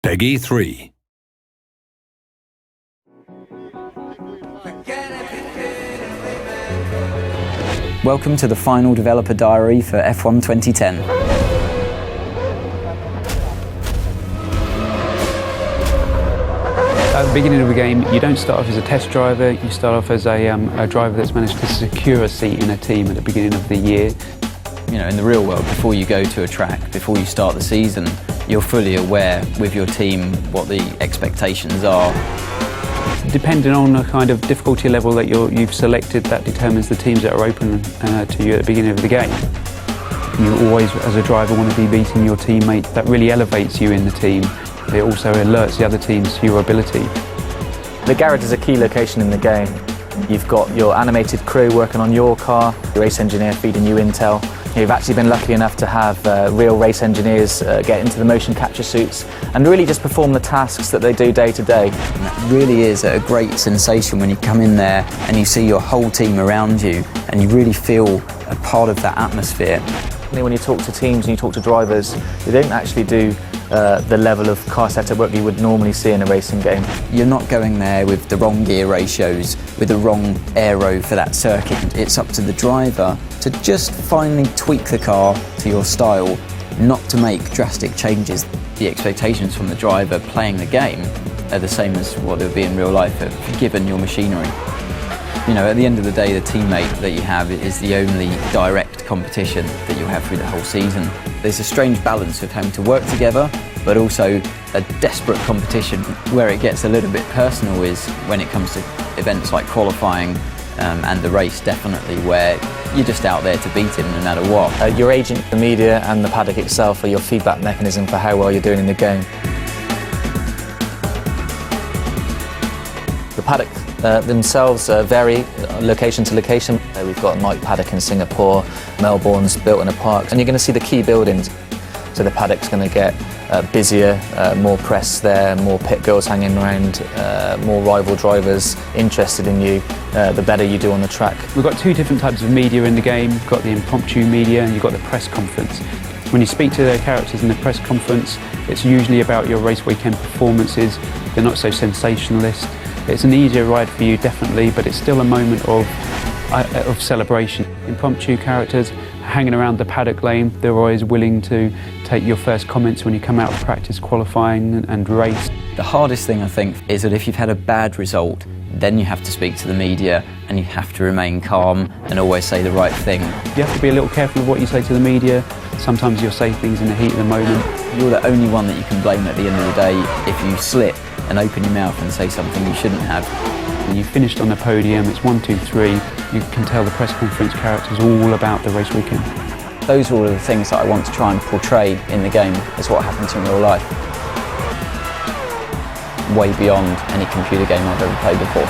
Peggy 3. Welcome to the final developer diary for F1 2010. At the beginning of the game, you don't start off as a test driver, you start off as a driver that's managed to secure a seat in a team at the beginning of the year. You know, in the real world, before you go to a track, before you start the season, you're fully aware with your team what the expectations are. Depending on the kind of difficulty level that you've selected, that determines the teams that are open to you at the beginning of the game. You always, as a driver, want to be beating your teammate. That really elevates you in the team. It also alerts the other teams to your ability. The garage is a key location in the game. You've got your animated crew working on your car, your race engineer feeding you intel. You've actually been lucky enough to have real race engineers get into the motion capture suits and really just perform the tasks that they do day to day. And that really is a great sensation when you come in there and you see your whole team around you and you really feel a part of that atmosphere. When you talk to teams and you talk to drivers, they don't actually do the level of car setup work you would normally see in a racing game. You're not going there with the wrong gear ratios, with the wrong aero for that circuit. It's up to the driver to just finally tweak the car to your style, not to make drastic changes. The expectations from the driver playing the game are the same as what they would be in real life, given your machinery. You know, at the end of the day, the teammate that you have is the only direct competition that you'll have through the whole season. There's a strange balance of having to work together, but also a desperate competition. Where it gets a little bit personal is when it comes to events like qualifying and the race, definitely, where you're just out there to beat him no matter what. Your agent, the media and the paddock itself are your feedback mechanism for how well you're doing in the game. The paddock themselves vary location to location. We've got Knight Paddock in Singapore, Melbourne's built in a park, and you're going to see the key buildings. So the paddock's going to get busier, more press there, more pit girls hanging around, more rival drivers interested in you, the better you do on the track. We've got two different types of media in the game. You've got the impromptu media and you've got the press conference. When you speak to the characters in the press conference, it's usually about your race weekend performances. They're not so sensationalist. It's an easier ride for you, definitely, but it's still a moment of celebration. Impromptu characters hanging around the paddock lane, they're always willing to take your first comments when you come out of practice, qualifying and race. The hardest thing, I think, is that if you've had a bad result, then you have to speak to the media and you have to remain calm and always say the right thing. You have to be a little careful of what you say to the media. Sometimes you'll say things in the heat of the moment. You're the only one that you can blame at the end of the day if you slip and open your mouth and say something you shouldn't have. You finished on the podium, it's 1, 2, 3. You can tell the press conference characters all about the race weekend. Those are all of the things that I want to try and portray in the game as what happens in real life. Way beyond any computer game I've ever played before.